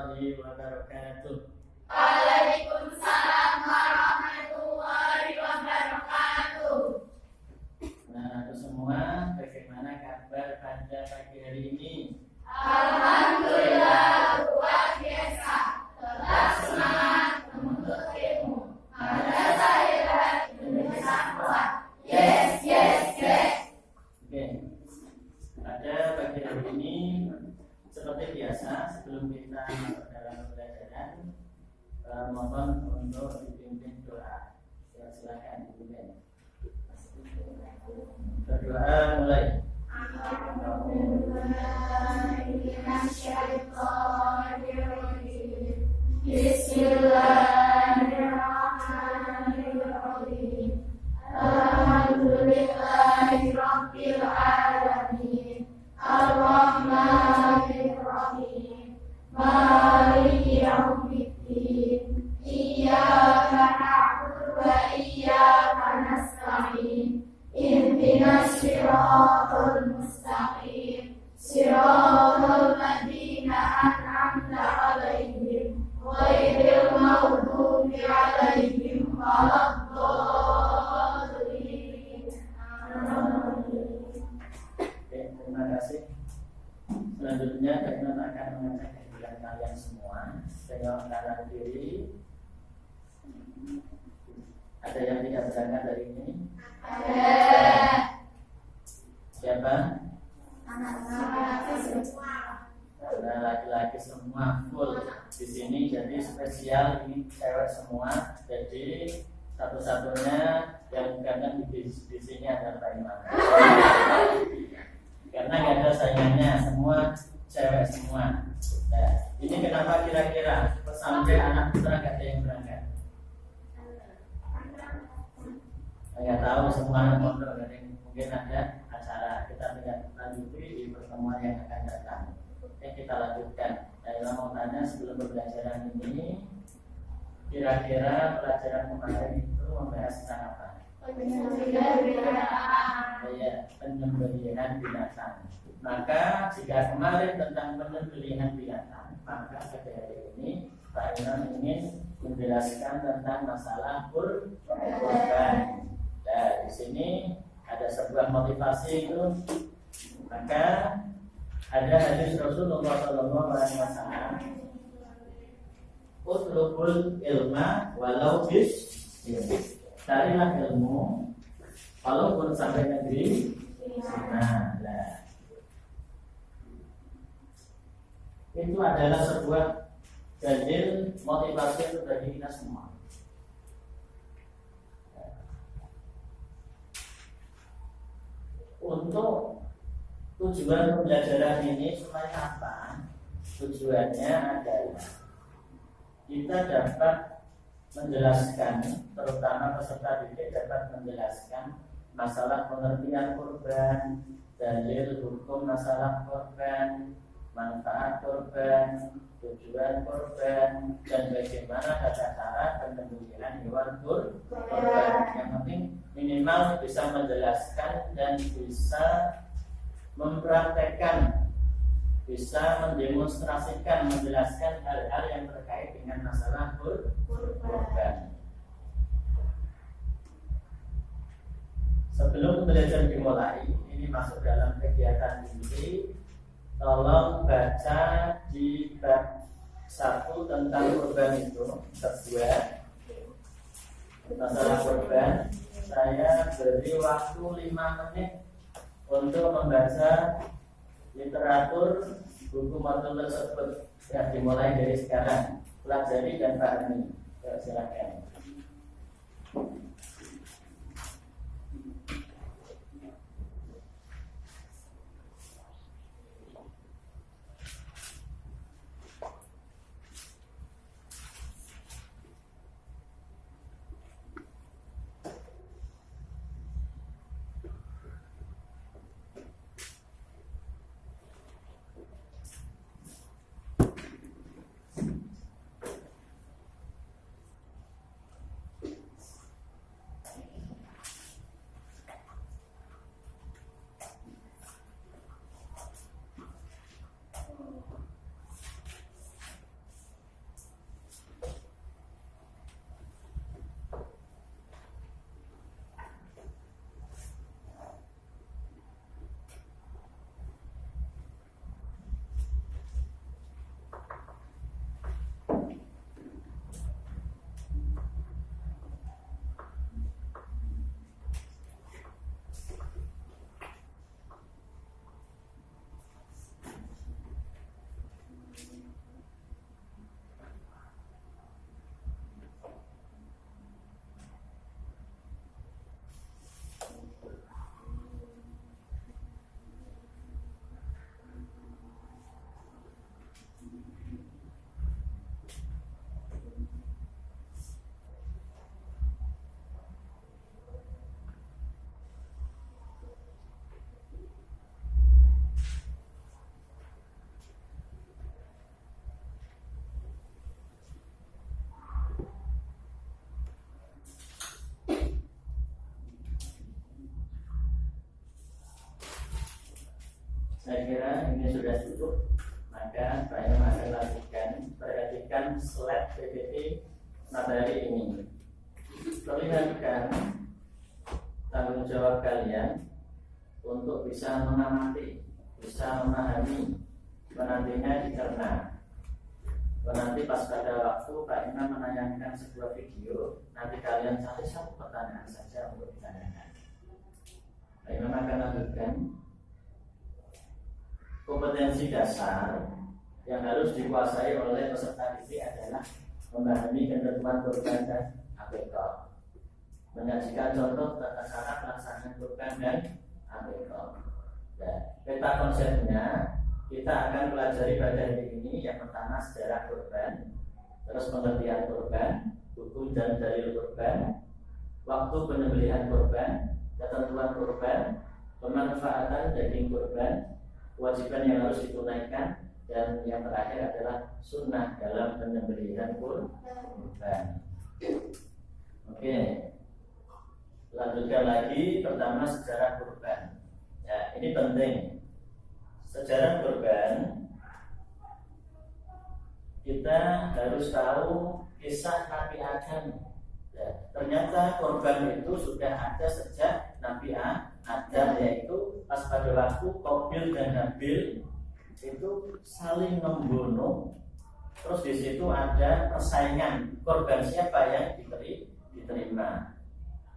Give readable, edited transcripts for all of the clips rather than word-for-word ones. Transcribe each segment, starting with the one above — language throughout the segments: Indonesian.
warahmatullahi wabarakatuh. Waalaikumsalam warahmatullahi wabarakatuh. Nah, semua bagaimana kabar pada pagi hari ini? Alhamdulillah luar biasa. Tetap semangat menuntut ilmu. Madrasah Hebat Indonesia kuat. Yes, yes, yes. Oke. Pada pagi hari ini seperti biasa sebelum kita masuk dalam pembelajaran, mohon untuk dipimpin doa. Ya, silakan dipimpin. Berdoa mulai. Bismillahirrahmanirrahim. Alhamdulillahirabbil alamin. Ar-Rahmanir-Rahim. Maliki yaumiddin. Iyyaka na'budu wa iyyaka nasta'in. Ihdinas siratal mustaqim. Siratal ladzina an'amta 'alaihim ghairil maghdubi 'alaihim waladdallin. Oke, terima kasih. Selanjutnya Daiman akan mengajak kegiatan kalian semua dengan kanan kiri. Ada yang tidak berangkat dari ini? Siapa? Nah, laki-laki semua full di sini, jadi spesial ini cewek semua. Jadi satu-satunya yang bukan di sini adalah Daiman. Karena nggak ada saingannya, semua cewek semua. Nah, ini kenapa kira-kira sampai anak putra nggak ada yang berangkat? Nggak tahu, semua anak pondok mungkin ada acara. Kita tidak lanjuti di pertemuan yang akan datang. Oke, kita lanjutkan. Saya mau tanya sebelum pembelajaran ini, kira-kira pelajaran kemarin itu membahas tentang apa? Penyembelihan binatang. Maka jika kemarin tentang penyembelihan binatang, maka pada hari ini Pak Imam ingin menjelaskan tentang masalah kurban. Nah, di sini ada sebuah motivasi itu. Maka ada hadis Rasulullah SAW, utlubul ilma walau bis, carilah ilmu walaupun sampai negeri. Nah, itu adalah sebuah dalil motivasi untuk bagi kita semua. Untuk tujuan pembelajaran ini supaya apa? Tujuannya adalah kita dapat menjelaskan, terutama peserta didik dapat menjelaskan masalah pengertian kurban, dalil hukum masalah kurban, manfaat kurban, tujuan kurban, dan bagaimana tata cara penyembelihan hewan kurban. Yang penting minimal bisa menjelaskan dan bisa mempraktekkan, bisa mendemonstrasikan, menjelaskan hal-hal yang terkait dengan masalah kurban. Sebelum belajar dimulai, ini masuk dalam kegiatan ini. Tolong baca di bab 1 tentang kurban itu, bab 2 masalah kurban. Saya beri waktu 5 menit untuk membaca literatur buku modul tersebut. Ya, dimulai dari sekarang. Pelajari dan pahami. Ya, silakan. Saya kira ini sudah cukup. Maka saya akan lanjutkan. Perhatikan slide PPT materi ini. Perlihatkan tanggung jawab kalian untuk bisa mengamati, bisa memahami, menantinya dicerna. Nanti pas pada waktu Pak Imam menayangkan sebuah video, nanti kalian cari satu pertanyaan saja untuk ditanyakan. Pak Imam akan lanjutkan. Kompetensi dasar yang harus dikuasai oleh peserta didik adalah memahami ketentuan kurban dan akikah, menyajikan contoh tata cara pelaksanaan kurban dan akikah. Peta konsepnya kita akan pelajari pada hari ini. Yang pertama sejarah kurban, terus pengertian kurban, hukum dan dalil kurban, waktu penyembelihan kurban, ketentuan kurban, pemanfaatan daging kurban, kewajiban yang harus ditunaikan, dan yang terakhir adalah sunnah dalam penyembelihan kurban. Oke, lanjutkan lagi. Pertama sejarah kurban. Ya, ini penting. Sejarah kurban, kita harus tahu kisah Nabi Adam. Ya, ternyata kurban itu sudah ada sejak Nabi Adam, yaitu pas pada waktu Qabil dan Habil itu saling membunuh. Terus di situ ada persaingan kurban siapa yang diterima.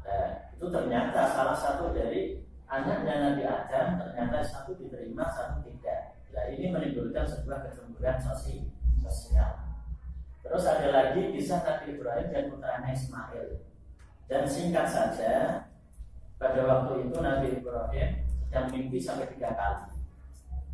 Nah, itu ternyata salah satu dari anaknya Nabi Adam ternyata satu diterima, satu tidak. Nah, ini menimbulkan sebuah kecemburuan sosial. Terus ada lagi kisah Nabi Ibrahim dan putranya Ismail. Dan singkat saja, pada waktu itu Nabi Ibrahim sedang mimpi sampai 3 kali.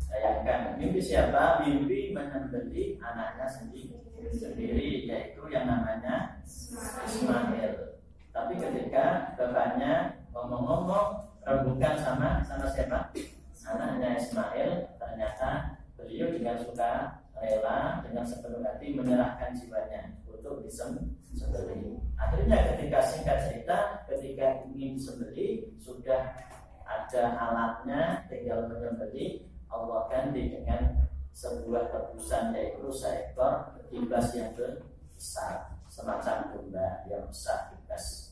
Bayangkan, mimpi siapa? Mimpi menyembelih anaknya sendiri, yaitu yang namanya Ismail. Tapi ketika bapaknya ngomong-ngomong rembukan sama siapa? Anaknya Ismail, ternyata beliau dengan suka rela, dengan sepenuh hati menyerahkan jiwanya untuk disembelih. Akhirnya ketika singkat cerita, ketika ingin disembelih sudah ada alatnya, tinggal menyembelih. Allah ganti dengan sebuah tebusan, yaitu seekor kibas yang besar, semacam domba yang besar kibas.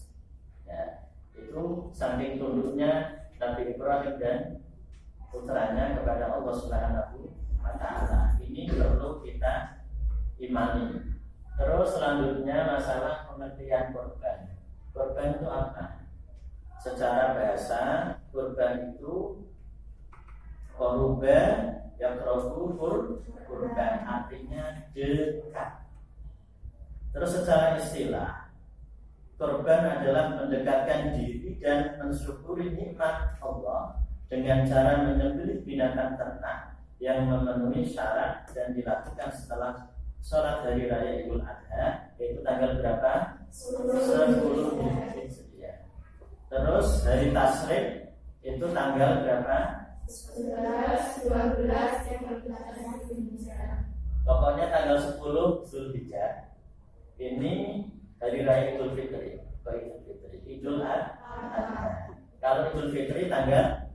Ya, itu saking tunduknya Nabi Ibrahim dan putranya kepada Allah Subhanahu wa Ta'ala. Ini perlu kita imani. Terus selanjutnya masalah pengertian kurban. Kurban itu apa? Secara bahasa, kurban itu korban yang kurban, artinya dekat. Terus secara istilah, kurban adalah mendekatkan diri dan mensyukuri nikmat Allah dengan cara menyembelih binatang ternak yang memenuhi syarat dan dilakukan setelah sholat hari raya Idul Adha, yaitu tanggal berapa? 10 Dzulhijjah. Terus hari Tasyrik itu tanggal berapa? 11, 12, yang berbicara. Pokoknya tanggal 10 Dzulhijjah. Ini hari raya Idul Fitri. Idul Adha. Kalau Idul Fitri tanggal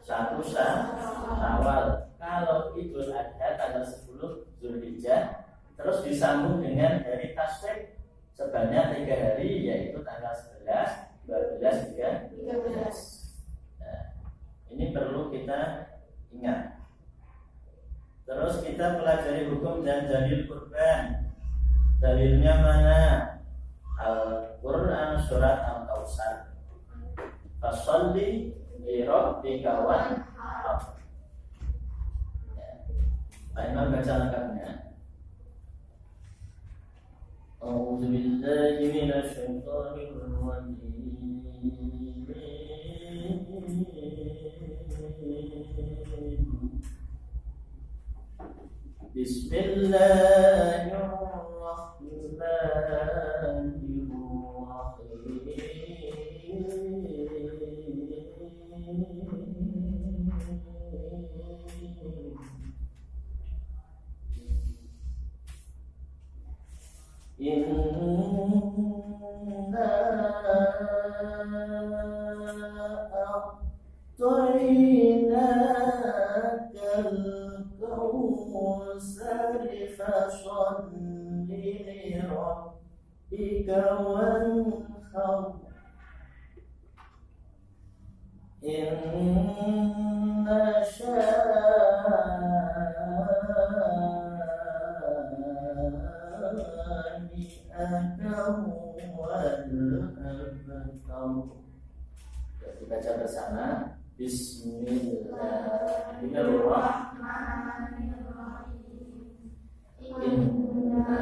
1 Syawal. Kalau Idul Adha tanggal 10 Dzulhijjah. Terus disambung dengan hari Tasyrik sebanyak 3 hari, yaitu tanggal 11, 12, 13. Ini perlu kita ingat. Terus kita pelajari hukum dan dalil kurban. Dalilnya mana? Al-Quran surat Al-Kautsar. Fasholli li rabbika wanhar. Pak Imam baca lengkapnya. A'udzu billahi minasy syaithanir rajim. Inna a'tainaka فصل لربك وانحر إن شانئك هو الأبتر. Dibaca bersama. Bismillahirrahmanirrahim. Inna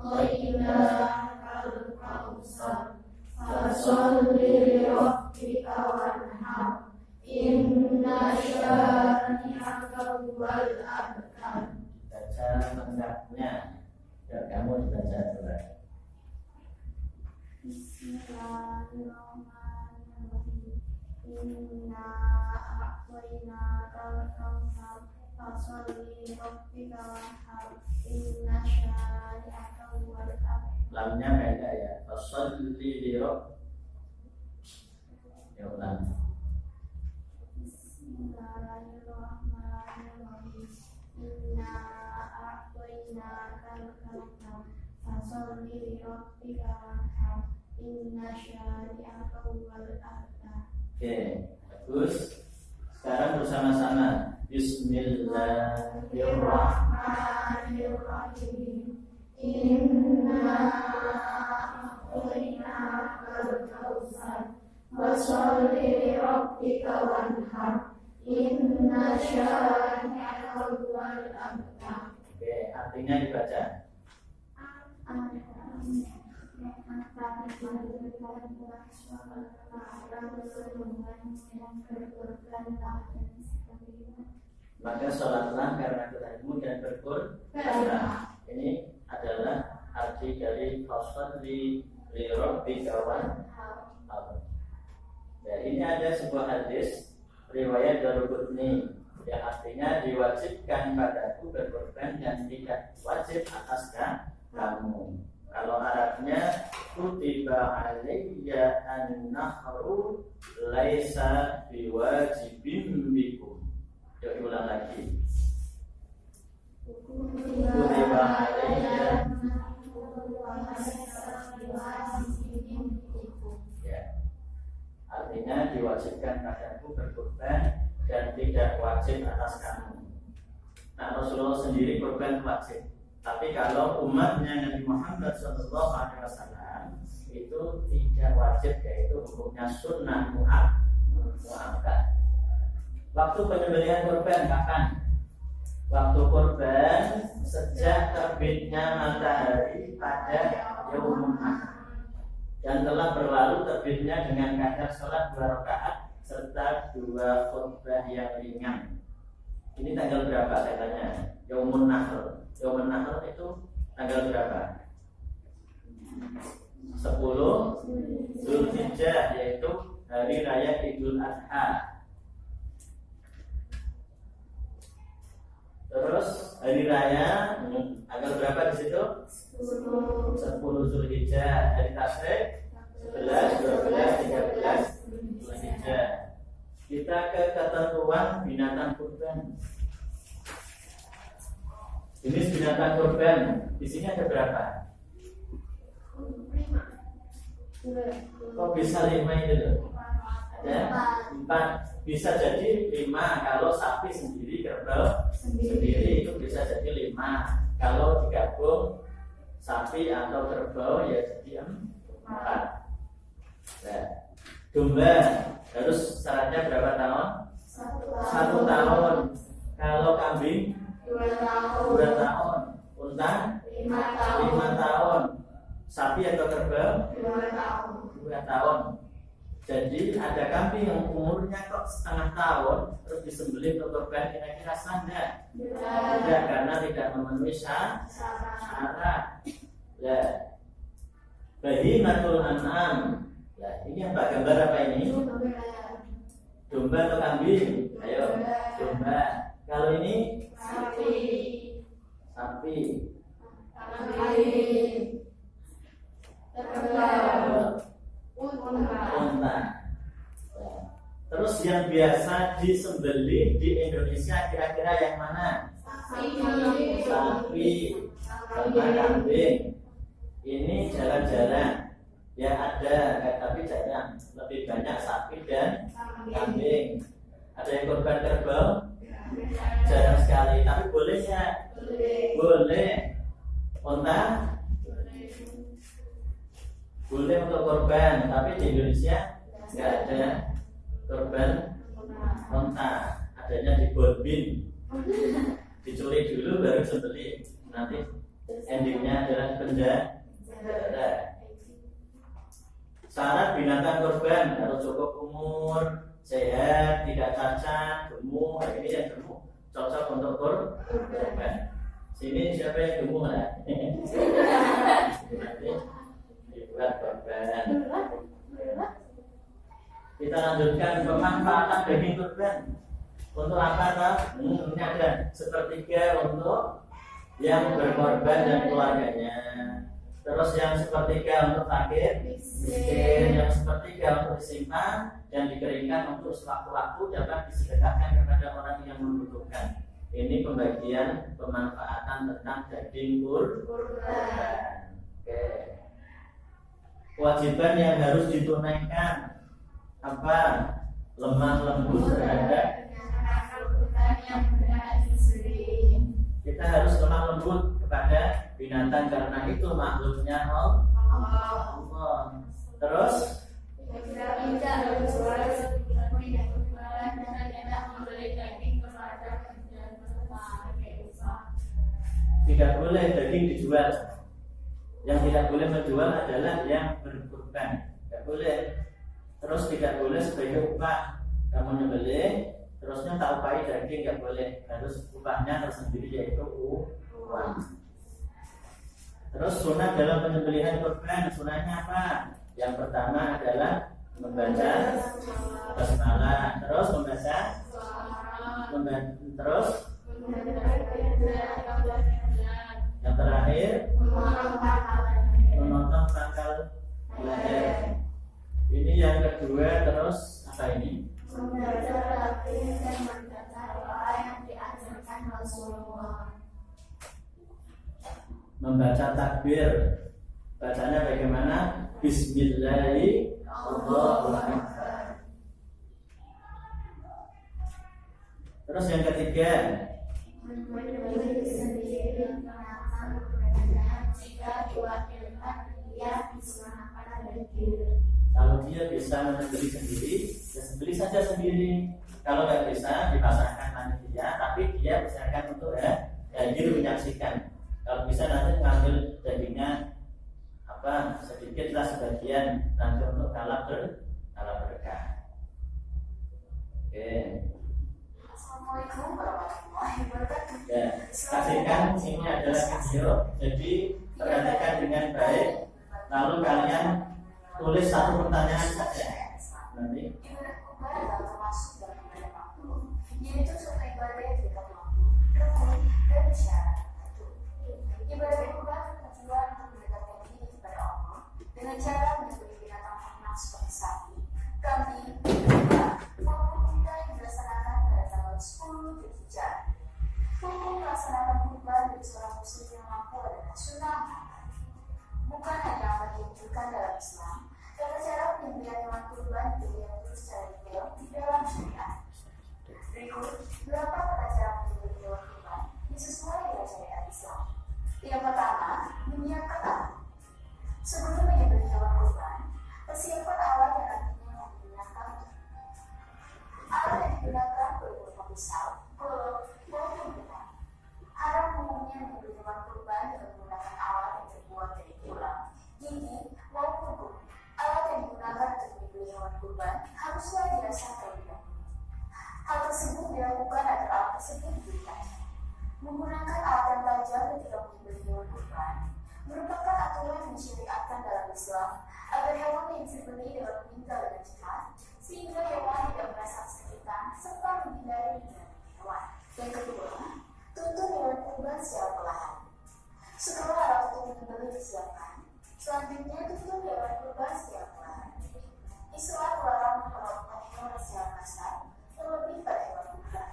a'tainakal kautsar fasholli lirabbika wanhar inna syani'aka huwal abtar. Baca lengkapnya. Ya, kamu dibaca coba. Bismillahirrahmanirrahim. Inna a'tainakal kautsar fasholli lirabbika wanhar inna syani'aka huwal abtar. Lamnya beda ya. Fasholli lirabbika. Ya ulang. Bismillahirrahmanirrahim. Inna a'tainakal kautsar fasholli lirabbika wanhar inna syani'aka huwal abtar. Oke, bagus. Sekarang bersama-sama. Bismillahirrahmanirrahim. Inna a'tainakal kautsar fasholli lirabbika wanhar inna syani'aka huwal abtar. Oke, artinya dibaca. Maka sholatlah karena Tuhanmu dan berkurbanlah. Ini adalah arti dari fasholli lirabbika wanhar. Ya, ini ada sebuah hadis riwayat Daruqutni yang artinya diwajibkan padaku berkorban dan tidak wajib atas kamu. Kalau Arabnya kutiba alayya an-nahru laisa biwajibin bikum. Yuk ulang lagi. Kutiba alayya ya. Artinya diwajibkan padaku berkorban dan tidak wajib atas kamu. Nah, Rasulullah sendiri korban wajib. Tapi kalau umatnya Nabi Muhammad SAW itu tidak wajib, yaitu hukumnya sunnah mu'akkad. Waktu penyembelihan korban kapan? Waktu korban sejak terbitnya matahari pada Yaumun Nahar dan telah berlalu terbitnya dengan kadar sholat 2 rakaat serta 2 khutbah yang ringan. Ini tanggal berapa saya tanya? Yaumun Nahar. Yaumun Nahar itu tanggal berapa? 10 Zulhijjah, yaitu hari raya Idul Adha. Terus hari raya tanggal berapa di situ? 10 Zulhijjah. Hari Tasyrik 11, 12, 13 Zulhijjah. Kita ke ketentuan binatang kurban. Jenis binatang kurban di sini ada berapa? 5. Kok bisa 5 itu loh? Ada 4. Bisa jadi 5 kalau sapi sendiri, kerbau sendiri itu bisa jadi 5. Kalau digabung sapi atau kerbau ya jadi 4. Nah, domba harus syaratnya berapa tahun? 1 tahun. Kalau kambing 2 tahun. Unta 5 tahun. Sapi atau kerbau 2 tahun. Jadi ada kambing yang umurnya kok setengah tahun terus disembelih untuk korban, kira-kira sah enggak? Tidak, karena tidak memenuhi syarat. Ya. Bahimatul an'am. Ya, ini apa gambar apa ini? Domba atau kambing? Ayo, domba. Kalau ini sapi. Unta. Terus yang biasa disembelih di Indonesia kira-kira yang mana? sapi sama kambing. Ini jarang-jarang ya ada, tapi jarang. Lebih banyak sapi dan kambing. Ada yang korban kerbau? Jarang sekali. Tapi boleh ya? Boleh. Unta? Boleh untuk korban. Tapi di Indonesia nggak ada korban unta. Adanya di Borbin. Dicuri dulu baru sembelih. Nanti endingnya adalah penjara. Syarat binatang korban harus cukup umur, sehat, tidak cacat, gemuk. Ini yang gemuk cocok untuk korban. Sini siapa yang gemuk lah? Nanti dibuat korban. Kita lanjutkan pemanfaatan daging korban. Untuk apa toh? Ini ada sepertiga untuk yang berkorban dan keluarganya. Terus yang sepertiga untuk fakir miskin, yang sepertiga untuk disimpan dan dikeringkan untuk sewaktu-waktu dapat disedekahkan kepada orang yang membutuhkan. Ini pembagian pemanfaatan tentang daging kurban. Oke. Kewajiban yang harus ditunaikan apa? Lemah lembut terhadap. Kita harus lemah lembut kepada binatang karena itu makhluknya Allah. Terus tidak boleh daging dijual. Yang tidak boleh menjual adalah yang berkorban. Tidak boleh. Terus tidak boleh sebagai upah. Kamu nyembelih, terusnya tak upahi daging nggak boleh. Harus upahnya tersendiri yaitu uang. Terus sunat dalam penyembelihan korban, sunatnya apa? Yang pertama adalah membaca basmalah, terus membaca, terus yang terakhir memotong tanggal lahir. Ini yang kedua, terus apa ini? Membaca takbir dan membaca doa yang diajarkan Rasulullah. Membaca takbir, bacanya bagaimana? Bismillahirrahmanirrahim. Allahu Akbar. Terus yang ketiga, menyembelih sendiri mengenalkan kepadanya jika diwakilkan dia disunahkan daging. kalau dia bisa menyembelih sendiri, ya sembelih saja sendiri. Kalau nggak bisa, dipasangkan panitia, tapi dia usahakan untuk hadir menyaksikan. Kalau bisa nanti ngambil dagingnya apa sedikitlah sebagian nanti untuk kalah berkah. Oke. Assalamualaikum warahmatullahi wabarakatuh. Ya, saksikan ini adalah video. Jadi perhatikan dengan baik. Lalu kalian tulis satu pertanyaan saja. Nanti. Ibadah kurban adalah termasuk dalam ibadah makhluk, yaitu suatu ibadah yang tidak mampu, rukun, dan syarat. Ibadah kurban bertujuan untuk mendekatkan diri kepada Allah dengan cara menyembelih binatang ternak seperti sapi, kambing, domba, maupun unta yang dilaksanakan pada tanggal 10 Dzulhijjah. Hukum melaksanakan kurban bagi seorang muslim yang mampu adalah sunnah, bukan hanya apa dianjurkan dalam Islam. Tata cara penyembelihan hewan kurban juga diatur secara detail di dalam syariat. Berikut beberapa tata cara penyembelihan hewan kurban yang sesuai dengan syariat Islam. Yang pertama, menyiapkan alat. Sebelum menyembelih hewan kurban, persiapan alat yang nantinya digunakan. Alat yang digunakan berupa pisau, golok, maupun benang. Haram umumnya menyembelih hewan kurban dengan menggunakan alat yang terbuat dari tulang, gigi, maupun kulit. Alat yang digunakan untuk menyembelih hewan kurban haruslah dirasa terlebih dahulu. Hal tersebut dilakukan agar alat tersebut diberikan. Menggunakan alat yang tajam ketika menyembelih hewan kurban merupakan aturan yang disyariatkan dalam Islam agar hewan yang disembelih dapat meninggal dengan cepat sehingga hewan tidak merasa kesakitan serta menghindari gigitan hewan. Yang kedua, tuntun hewan kurban secara perlahan. Setelah alat untuk menyembelih disiapkan, selanjutnya tuntun hewan kurban secara perlahan. Islam melarang memperlakukan hewan secara kasar, terlebih pada hewan kurban.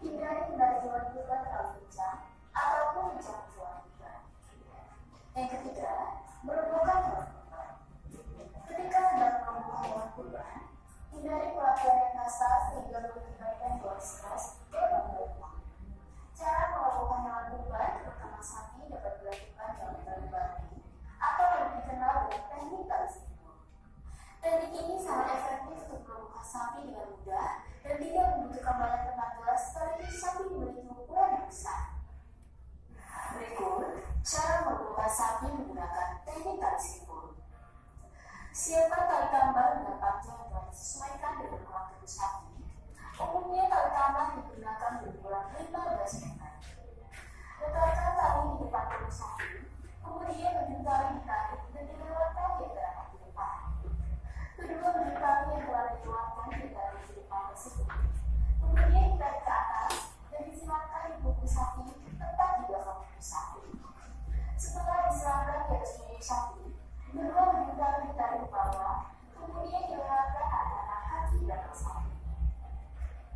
Hindari menarik hewan kurban mengakibatkan gejala stres dan gangguan. Cara melakukan hewan kurban, terutama sapi, dapat dilakukan dalam berbagai atau yang dikenal dengan teknik tali simpul. Teknik ini sangat efektif untuk membuka sapi dengan mudah dan tidak membutuhkan banyak tenaga sekaligus sapi memiliki ukuran yang besar. Berikut cara membuka sapi menggunakan teknik tali simpul. Siapkan tali tambang dengan panjang yang telah disesuaikan dengan ukuran tubuh sapi. Umumnya tali tambang digunakan berukuran 15 meter. Letakkan tali di depan tubuh sapi, kemudian ujung tali ditarik dan dilewatkan di antara kaki depan. Kedua ujung tali yang telah dilewatkan di antara kaki depan tersebut, kemudian ditarik ke atas dan disilatkan di buku sapi tepat di belakang tubuh sapi. Setelah disilatkan di atas tubuh sapi, kedua ujung tali ditarik ke bawah, kemudian dilewatkan antara kaki belakang sapi.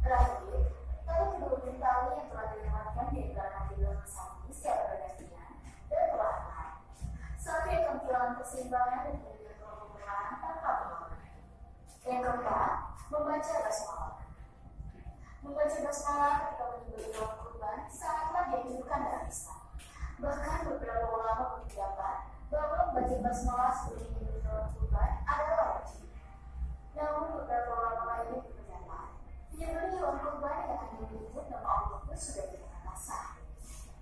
Terakhir, tarik kedua ujung tali yang telah dilewatkan di antara kaki belakang sapi secara bergantian dan perlahan. Sapi akan kehilangan keseimbangan dan kemudian kelompok perlahan tanpa pengaruh. Yang keempat, membaca basmalah. Membaca basmalah ketika menyembelih hewan kurban sangatlah dianjurkan dalam Islam. Bahkan beberapa ulama berpendapat bahwa membaca basmalah sebelum menyembelih hewan kurban adalah wajib. Namun beberapa ulama lainnya berpendapat menyembelih hewan kurban yang hanya menyebut nama Allah pun sudah dikatakan sah.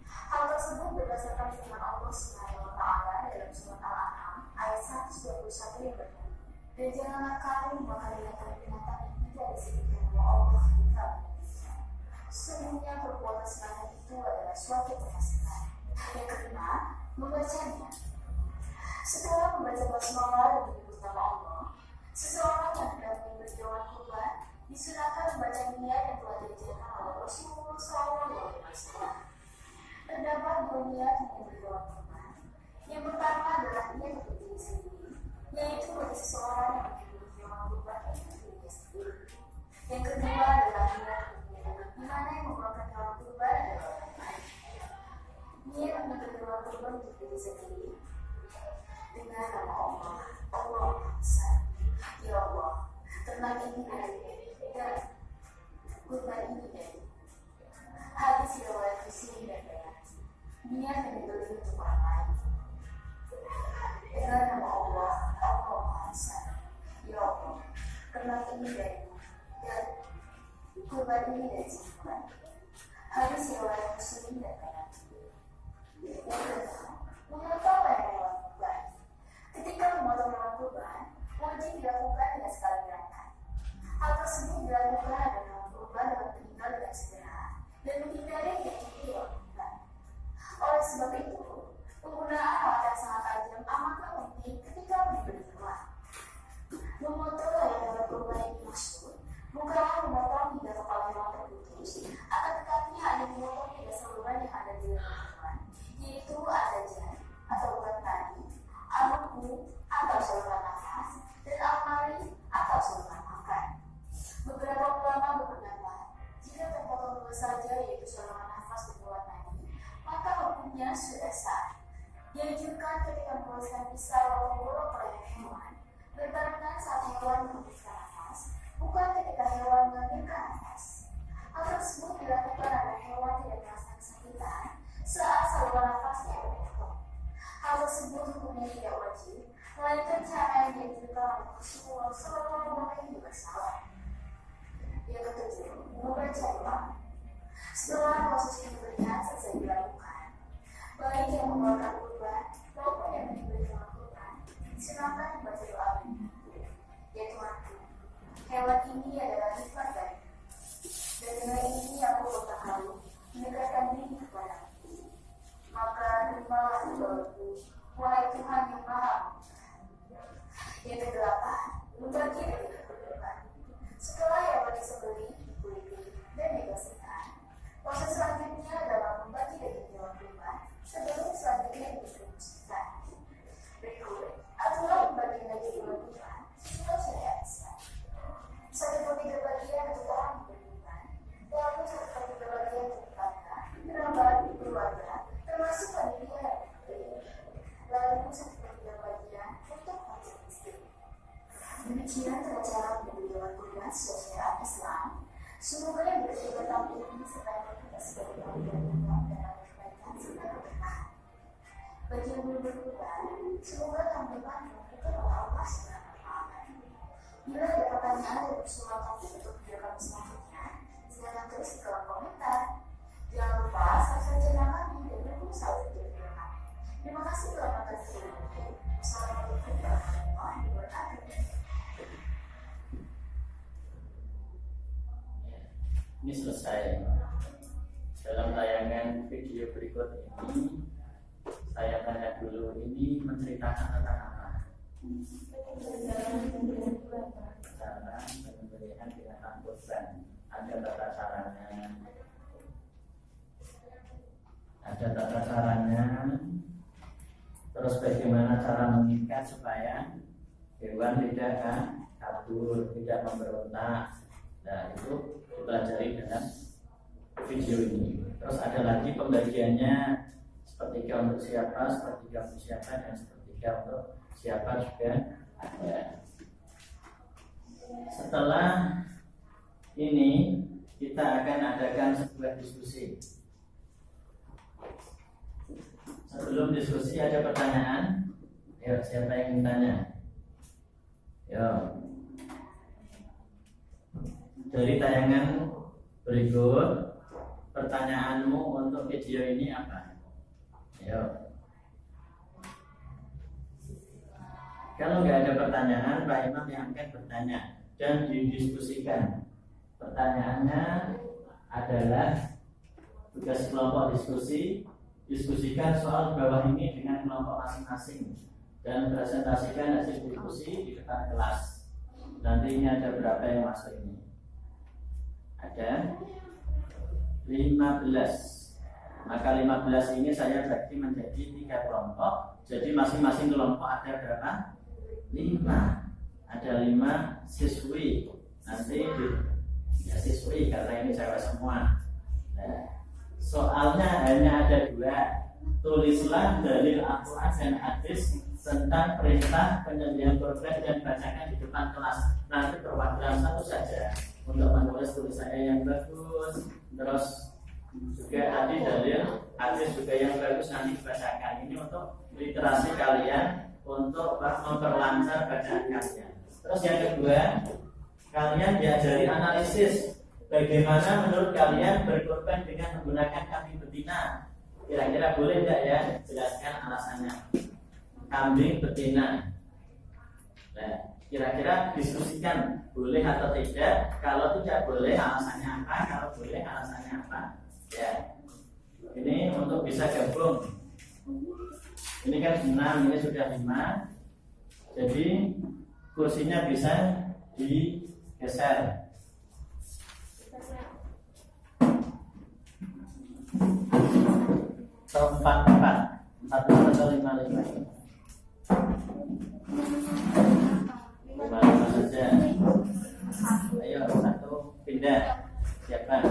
Hal tersebut berdasarkan firman Allah Subhanahu wa Ta'ala dalam surat Al-An'am ayat 121 yang berbunyi, dan janganlah kamu memakan binatang-binatang yang tidak disebutkan nama Allah di dalam Al-Quran. Sesungguhnya perbuatan semacam itu adalah suatu kefasikan. Yang kelima, membacanya. Setelah membaca basmalah dan menyebut nama Allah, seseorang yang hendak menyembelih hewan kurban disunahkan membaca niat yang telah diajarkan oleh Rasulullah SAW. Terdapat dua niat menyembelih hewan kurban. Yang pertama adalah niat untuk diri sendiri, yaitu bagi seseorang yang menyembelih hewan kurban untuk dirinya sendiri. Yang kedua adalah niat di mana yang membawakan hewan kurban adalah orang lain. Niat menyembelih hewan kurban untuk diri sendiri dengan nama Allah, Allah besar. Ya Allah, ternak ini dari dan kurban ini dari hadis riwayat Muslim dan Bayhaqi. Niat menyembelih untuk orang lain dengan nama Allah, Allah Maha Besar. Ya Allah, ternak ini dari dan kurban ini dari Tuhan. Hadis riwayat Muslim dan Bayhaqi. Yang kedua, memotong hewan kurban. Ketika memotong hewan kurban, wajib dilakukan dengan sekali gerakan. Hal tersebut dilakukan agar hewan kurban dapat meninggal dengan segera dan menghindari penyakit hewan kurban. Oleh sebab itu, penggunaan alat yang sangat tajam amatlah penting ketika menyembelih hewan. Memotong hewan kurban ini maksud bukanlah memotong hingga kepala hewan terputus, akan tetapi hanya memotong hingga saluran yang ada di dalam hewan, yaitu azajan atau urat nadi, anuku atau saluran nafas, dan almari atau saluran makan. Beberapa ulama berpendapat jika terpotong dua saja, yaitu saluran nafas dan urat nadi, maka hukumnya sudah sah. Dianjurkan ketika mengoleskan pisau atau golok pada hewan berbarengan saat hewan menghembuskan nafas, bukan ketika hewan mengambilkan nafas. Hal tersebut dilakukan agar hewan tidak merasa kesakitan saat saluran nafasnya terpotong. Hal tersebut hukumnya tidak wajib, melainkan cara yang dianjurkan oleh Rasulullah SAW. Yang ketujuh, membaca doa. Setelah proses penyembelihan selesai dilakukan, baik yang membawakan kurban maupun yang menyembelih hewan kurban, silakan membaca doa ini. Ya Tuhan Semoga yang bersifat tahun ini sebanyak kita sebagai pelajar dan kebaikan serta keberkahan. Bagi yang belum berubah, semoga tahun depan kita oleh Allah SWT. Bila ada pertanyaan dari usulan topik untuk video kami selanjutnya, silakan tulis di kolom komentar. Jangan lupa subscribe channel kami dan dukung selalu video kami. Terima kasih telah menonton video ini. Wassalamualaikum warahmatullahi wabarakatuh. Ini selesai. Dalam tayangan video berikut ini, saya tanya dulu, ini menceritakan tentang apa? Cara penyembelihan binatang kurban. Ada tata caranya. Terus bagaimana cara mengikat supaya hewan tidak kabur, tidak memberontak. Nah, itu dipelajari dalam video ini. Terus ada lagi pembagiannya, sepertiga untuk siapa, sepertiga untuk siapa, dan sepertiga untuk siapa juga ada. Setelah ini kita akan adakan sebuah diskusi. Sebelum diskusi ada pertanyaan. Yuk, siapa yang ingin tanya? Yuk. Dari tayangan berikut, pertanyaanmu untuk video ini apa? Ayo. Kalau nggak ada pertanyaan, Pak Imam yang akan bertanya dan didiskusikan. Pertanyaannya adalah tugas kelompok diskusi. Diskusikan soal bawah ini dengan kelompok masing-masing dan presentasikan hasil diskusi di depan kelas. Nanti ini ada berapa yang masuk ini? Ada 15. Maka 15 ini saya bagi menjadi 3 kelompok. Jadi masing-masing kelompok ada berapa? 5. Ada 5 siswi. Nanti ya siswi karena ini cewek semua. Nah, soalnya hanya ada 2. Tulislah dalil Al-Quran dan hadis tentang perintah penyembelihan kurban dan bacakan di depan kelas. Nanti perwakilan satu saja untuk menulis tulisannya yang bagus. Terus juga tadi dalil hadis juga yang bagus nanti dibacakan. Ini untuk literasi kalian, untuk memperlancar bacaan kalian. Terus yang kedua, kalian diajari analisis. Bagaimana menurut kalian berkorban dengan menggunakan kambing betina? Kira-kira boleh tidak ya? Jelaskan alasannya. Kambing betina. Nah, kira-kira diskusikan boleh atau tidak. Kalau tidak boleh alasannya apa? Kalau boleh alasannya apa? Ya. Ini untuk bisa gabung. Ini kan 6, ini sudah 5. Jadi kursinya bisa digeser. Atau 4 atau 5 saja. Ayo satu pindah. Siapa?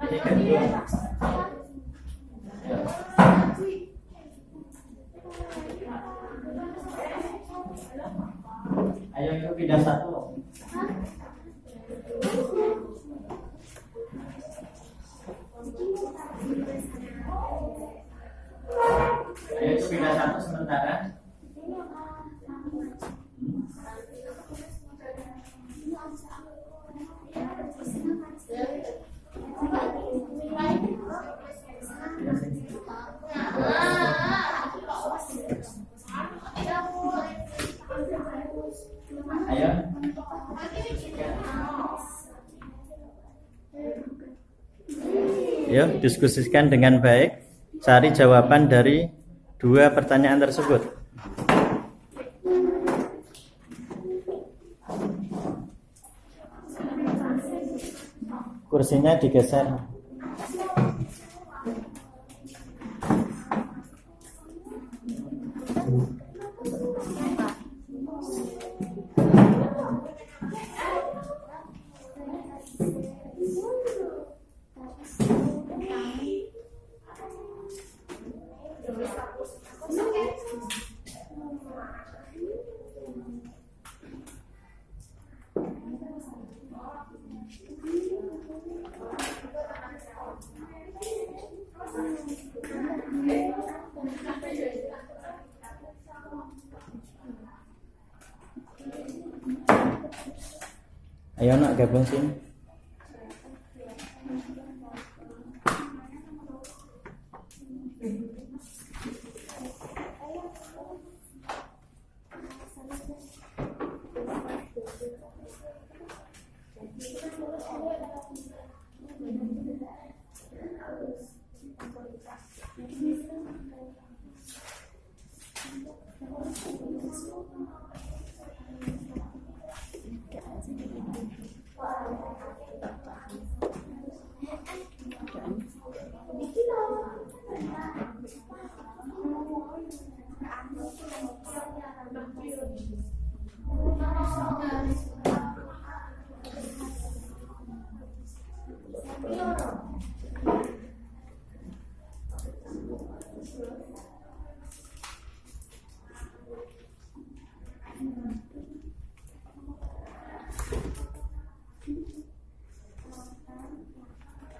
Ini kedua. Ayo itu pindah satu. Ayo itu pindah satu sementara. Ayo. Yuk, diskusikan dengan baik. Cari jawaban dari 2 pertanyaan tersebut. Kursinya digeser. Ayo nak gabung sini.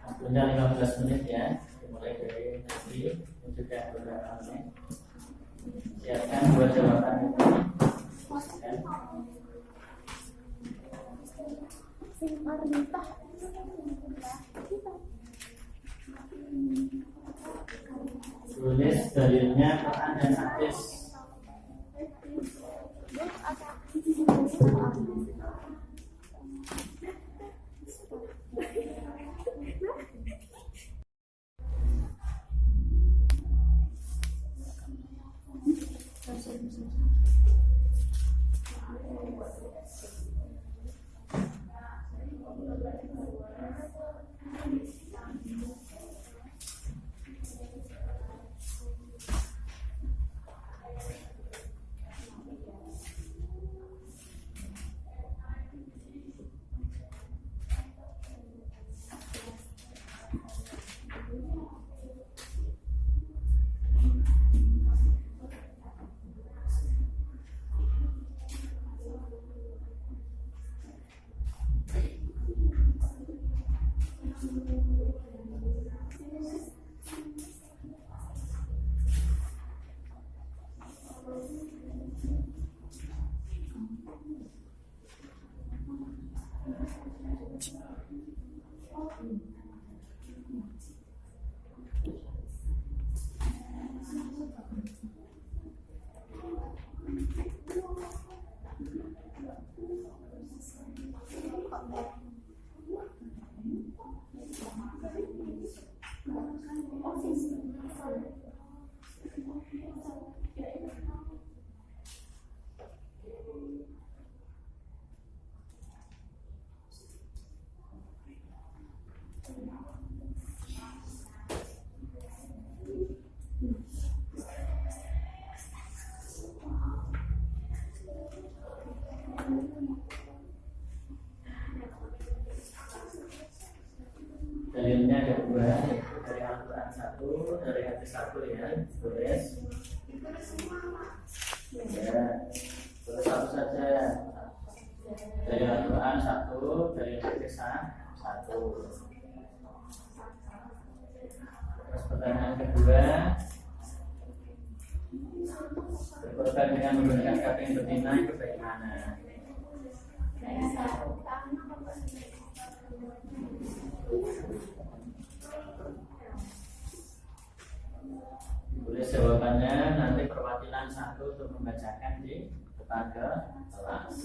Waktunya 15 menit ya, dimulai dari nanti juga beberapa menit. Siapkan buat jawaban itu. Tulis dalilnya Quran dan hadis. Dalilnya ada dua, dari Al-Quran satu, dari hadis satu ya, tulis. Ya, tulis satu saja. Dari Al-Quran satu, dari hadis satu. Terus pertanyaan kedua, berkorban dengan menggunakan kata yang betina itu bagaimana? Tulis jawabannya, nanti perwakilan satu untuk membacakan di depan kelas.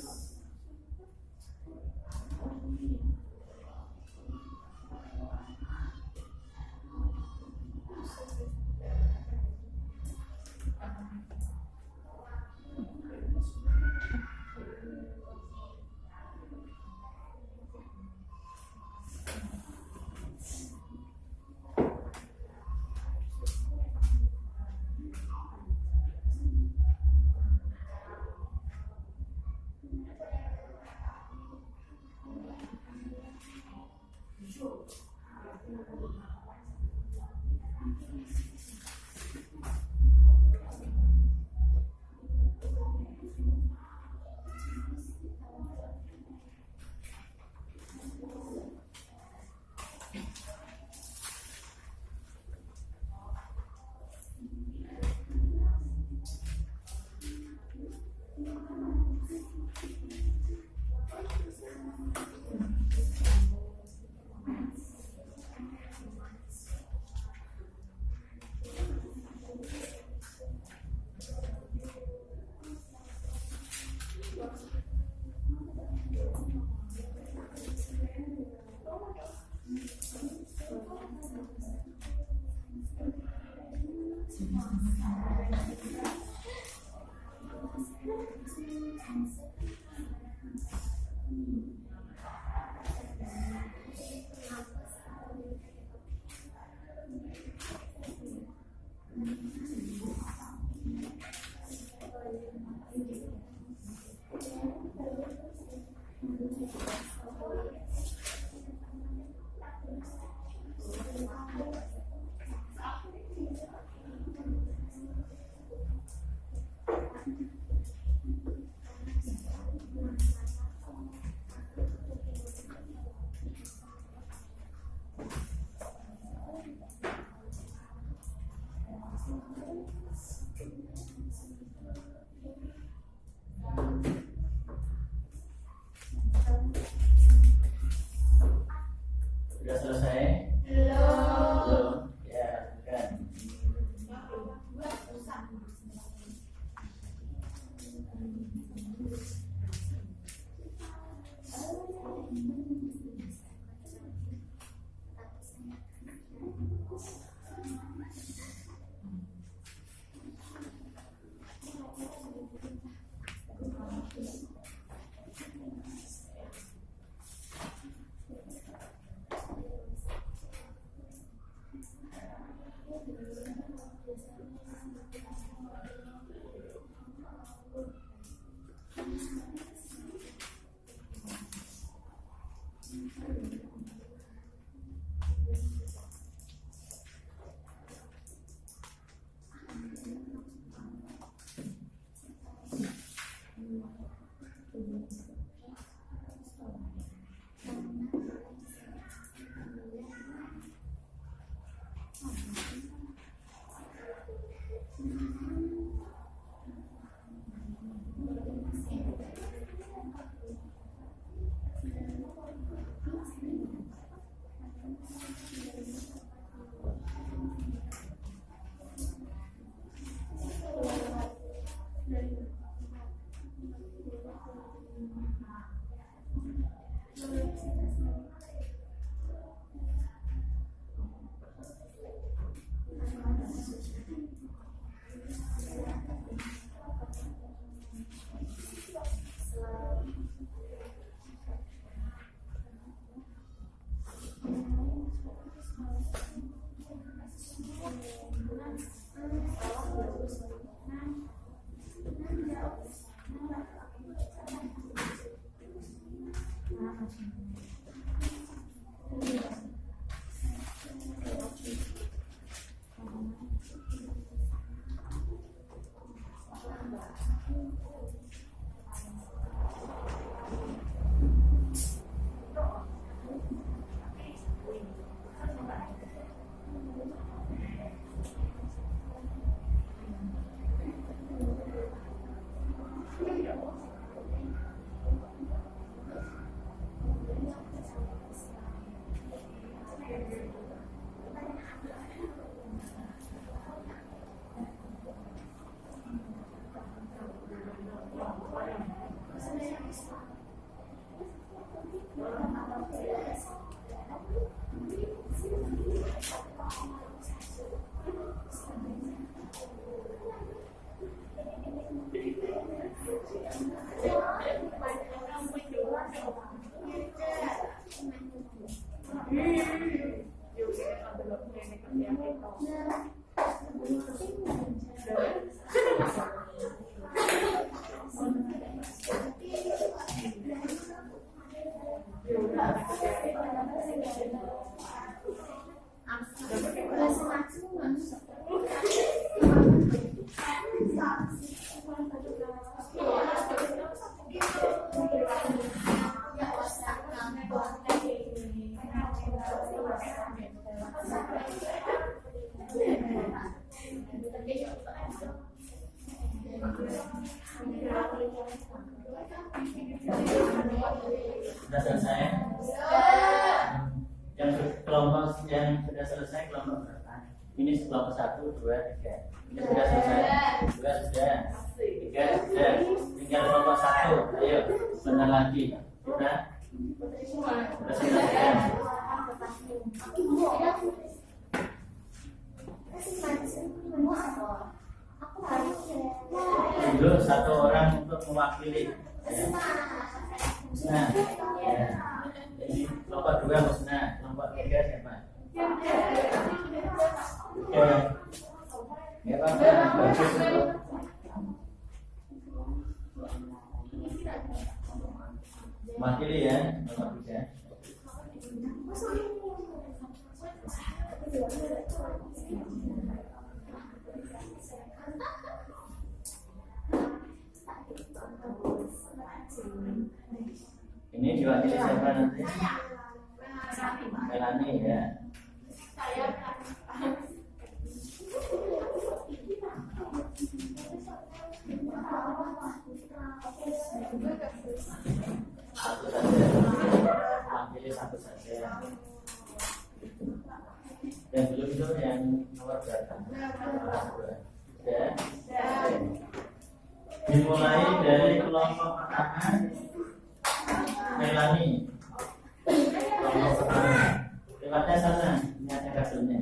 Sudah selesai? Belum. Ya, kan. Sudah selesai? Kelompok yang sudah selesai kelompok berapa? Ini kelompok 1, 2, 3. Ini sudah selesai. 2 sudah. 3 sudah. Tinggal kelompok 1. Ayo, sebentar lagi. Sudah? Sudah selesai. mewakili. Ya. Nah, ya. Jadi kelompok 2 musnah, kelompok 3 siapa? Oke. Ya Pak, bagus itu. Mewakili ya, kelompok 3. Ini diwakili siapa nanti? Melani ya. Satu saja. Mewakili satu saja. Yang belum itu yang nomor berapa? Ya. Dimulai dari kelompok pertama. Melani kelompok pertama. Lewatnya sana, ini ada hasilnya.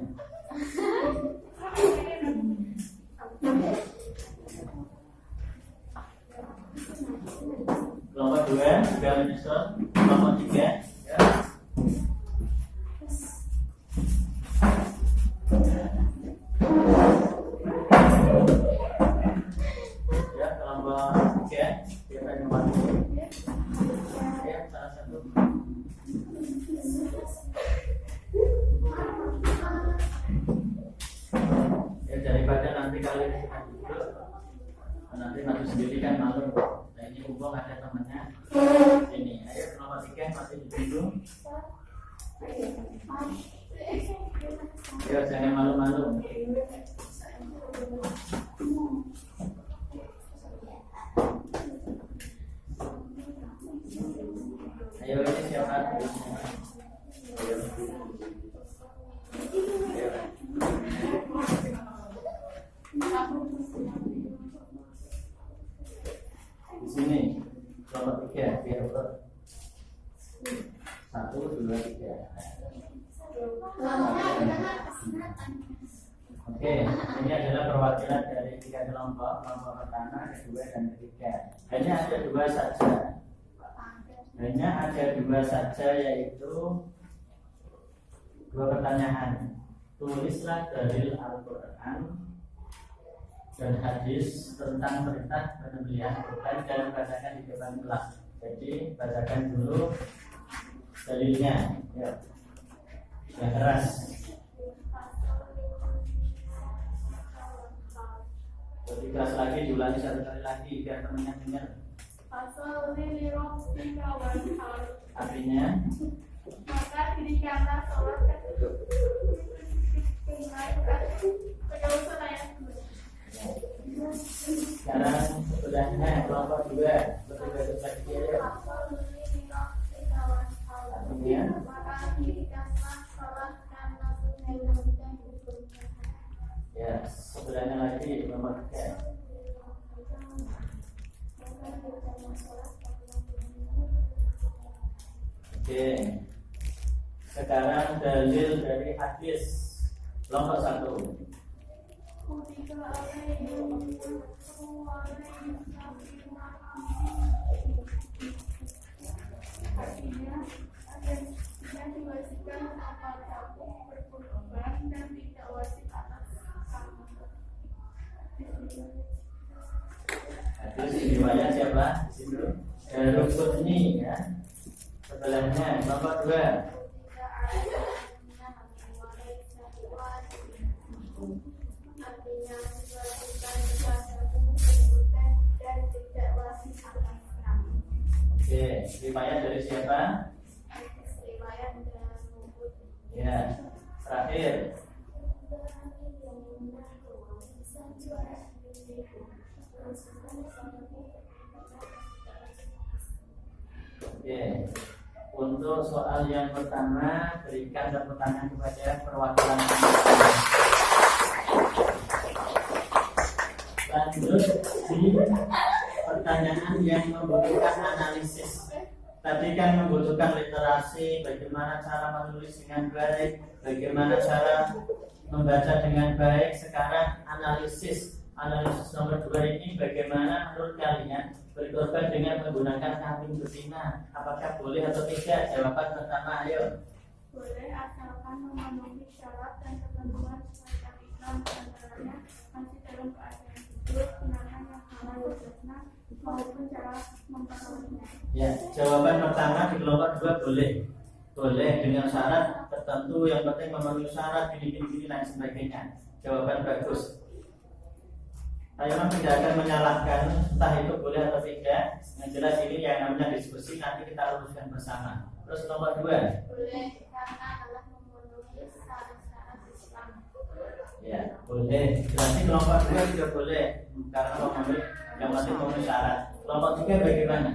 Kelompok 2 juga menyusul kelompok 3 ya. Ya, kelompok 3 siapa yang mewakili? Ya, salah satu. Ya, daripada nanti kalian duduk, nanti maju sendiri kan malu. Nah, ini mumpung ada temannya. Ini, ayo kelompok 3 masih duduk. Ya, jangan malu-malu. Ayo, ini siapa? Ayo. Ayo. Di sini kelompok 3 biar urut. 1, 2, 3. Oke, ini adalah perwakilan dari 3 kelompok, kelompok pertama, kedua, dan ketiga. Hanya ada 2 saja. Hanya ada 2 saja, yaitu 2 pertanyaan. Tulislah dalil Al-Quran dan hadis tentang perintah penyembelihan kurban dan bacakan di depan kelas. Jadi bacakan dulu dalilnya, ya. Yang keras. Lebih keras lagi, diulangi 1 kali lagi biar temannya dengar. Artinya, maka dirikanlah sholat sekarang sebelahnya kelompok 2 berbeda lagi ya. Artinya, maka dirikanlah sholat karena ya sebelahnya lagi kelompok 3. Oke. Sekarang dalil dari hadis kelompok 1. Hadis riwayat siapa? Di situ. Daraqutni ya. Sebelahnya kelompok 2. Oke, riwayat dari siapa? Ya, terakhir. Oke, untuk soal yang pertama berikan tepuk tangan kepada perwakilan. Lanjut di pertanyaan yang membutuhkan analisis. Tadi kan membutuhkan literasi, bagaimana cara menulis dengan baik, bagaimana cara membaca dengan baik. Sekarang analisis nomor 2 ini bagaimana menurut kalian berkorban dengan menggunakan kambing betina, apakah boleh atau tidak? Jawaban pertama, ayo. Boleh asalkan memenuhi syarat dan ketentuan syariat Islam, antaranya masih dalam keadaan hidup, gunakan yang halal berjana maupun cara memperolehnya. Ya, jawaban pertama di kelompok 2 boleh. Boleh dengan syarat tertentu, yang penting memenuhi syarat gini dan sebagainya. Jawaban bagus. Saya memang tidak akan menyalahkan entah itu boleh atau tidak. Yang jelas ini yang namanya diskusi, nanti kita luruskan bersama. Terus kelompok 2. Boleh karena adalah memenuhi syarat-syarat Islam. Ya, boleh. Berarti kelompok 2 juga boleh karena memenuhi yang penting memenuhi syarat. Kelompok 3 bagaimana?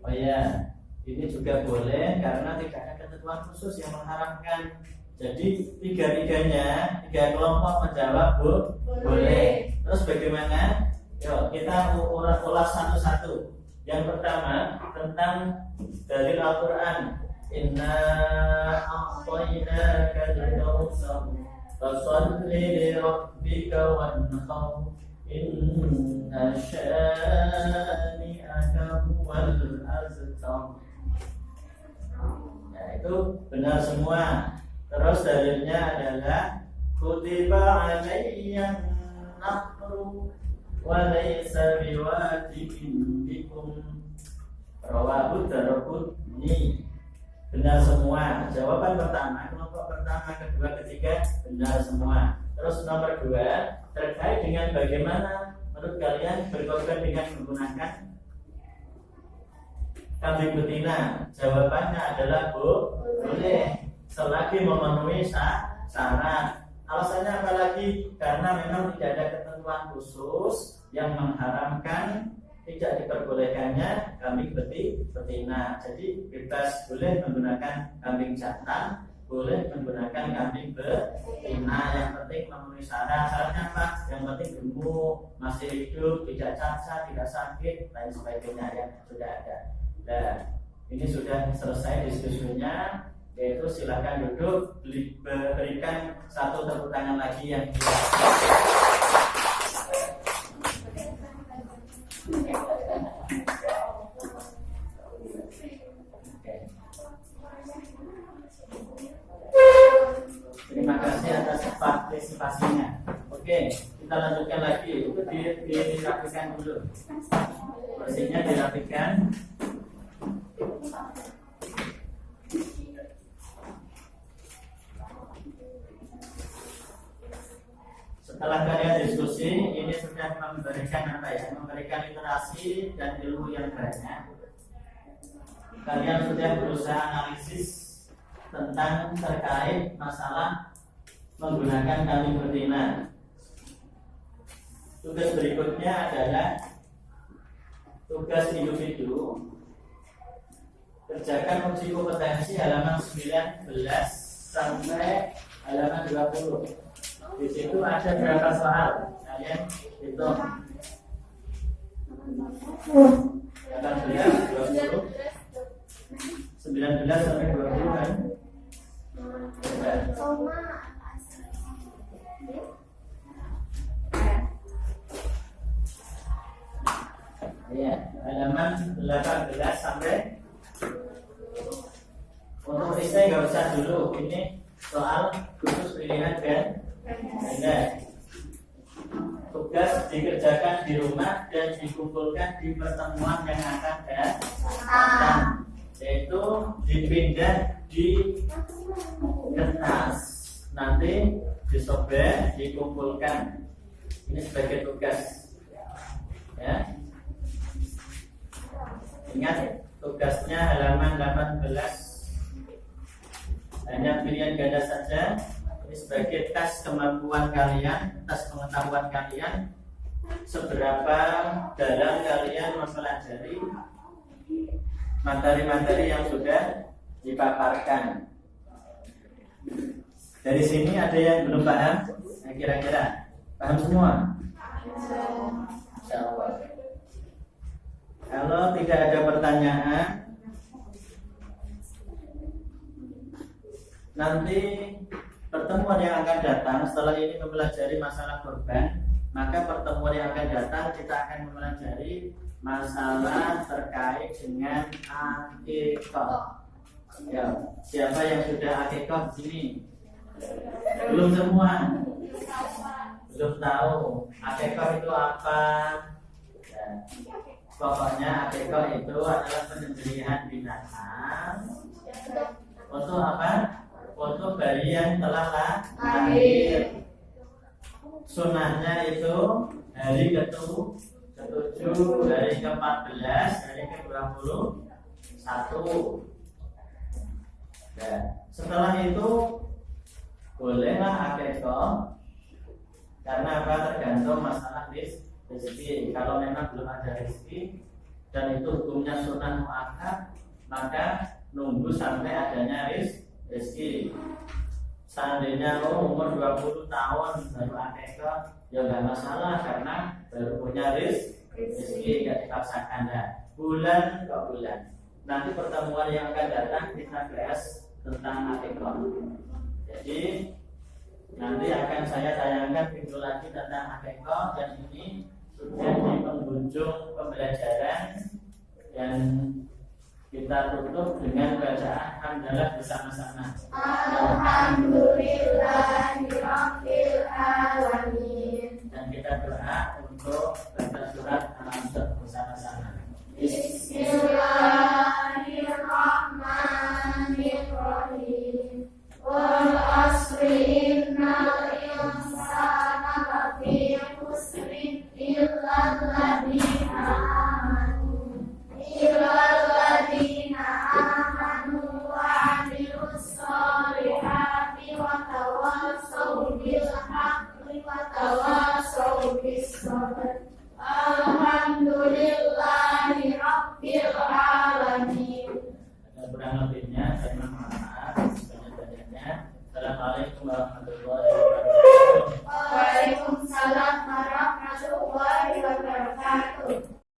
Oh ya, ini juga boleh karena tidak ada ketentuan khusus yang mengharamkan. Jadi tiga kelompok menjawab boleh. Terus bagaimana? Yuk kita ulas satu-satu. Yang pertama tentang dalil Al-Quran. Inna a'tainaka al-kautsar fasholli li rabbika wanhar inna syani'aka huwal abtar. Ya, itu benar semua. Terus dalilnya adalah kutiba alayyan nahru wa laysa biwajibin bikum rawahu Daraqutni. Benar semua. Jawaban pertama, kelompok pertama, kedua, ketiga benar semua. Terus nomor 2 terkait dengan bagaimana menurut kalian berkorban dengan menggunakan kambing betina. Jawabannya adalah boleh selagi memenuhi syarat. Alasannya apa lagi? Karena memang tidak ada ketentuan khusus yang mengharamkan tidak diperbolehkannya kambing betina. Jadi bebas, boleh menggunakan kambing jantan, boleh menggunakan kambing betina. Yang penting memenuhi syarat. Syaratnya apa? Yang penting gemuk, masih hidup, tidak cacat, tidak sakit, lain sebagainya yang sudah ada. Dan ini sudah selesai diskusinya. Yaitu silakan duduk, berikan satu tepuk tangan lagi yang terima kasih atas partisipasinya. Oke, kita lanjutkan lagi. Itu dirapikan dulu. Bersihnya dirapikan. Setelah kalian diskusi, ini sudah memberikan memberikan literasi dan ilmu yang banyak. Kalian sudah berusaha analisis tentang terkait masalah menggunakan kambing betina. Tugas berikutnya adalah tugas individu. Kerjakan uji kompetensi halaman 19 sampai halaman 20. Di situ ada berapa soal? Kalian hitung. 18, 20, 19 sampai 20 kan? Iya, halaman 18 sampai. Untuk riset nggak usah dulu. Ini soal khusus pilihan kan? Enggak. Tugas dikerjakan di rumah dan dikumpulkan di pertemuan yang akan datang, yaitu dipindah di kertas, nanti disobek, dikumpulkan. Ini sebagai tugas, ya. Ingat tugasnya halaman 18. Hanya pilihan ganda saja. Ini sebagai tes kemampuan kalian, tes pengetahuan kalian, seberapa dalam kalian mempelajari materi-materi yang sudah dipaparkan. Dari sini ada yang belum paham? Nah, kira-kira paham semua? Insyaallah. Kalau tidak ada pertanyaan, nanti pertemuan yang akan datang setelah ini mempelajari masalah korban, maka pertemuan yang akan datang kita akan mempelajari masalah terkait dengan akikah. Ya, siapa yang sudah akikah di sini? Belum semua. Belum tahu akikah itu apa. Ya. Pokoknya akikah itu adalah penyembelihan binatang untuk apa? Untuk bayi yang telah lahir. Sunahnya itu hari ke-7, hari ke-14, hari ke-21. Ya. Setelah itu bolehlah akikah, karena apa? Tergantung masalah rezeki. Kalau memang belum ada rezeki dan itu hukumnya sunnah muakkad, maka nunggu sampai adanya rezeki. Seandainya umur 20 tahun baru akikah, ya nggak masalah karena baru punya rezeki, nggak dipaksakan. Bulan ke bulan. Nanti pertemuan yang akan datang kita bahas tentang akikah. Jadi nanti akan saya tayangkan video lagi tentang akikah, dan ini sudah di penghujung pembelajaran, dan kita tutup dengan bacaan hamdalah bersama-sama. Alhamdulillahirabbil alamin. Dan kita doa untuk baca surat Al-Hamd bersama-sama. Bismillahirrahmanirrahim. Wal asri innal insana lafi khusrin illa alladziina amanu wa 'amilus shalihati wa tawassaw bil haqqi wa tawassaw bis sabr. Alhamdulillahi rabbil alamin. Kurang lebihnya saya mohon maaf sebanyak-banyaknya. Assalamualaikum warahmatullahi wabarakatuh.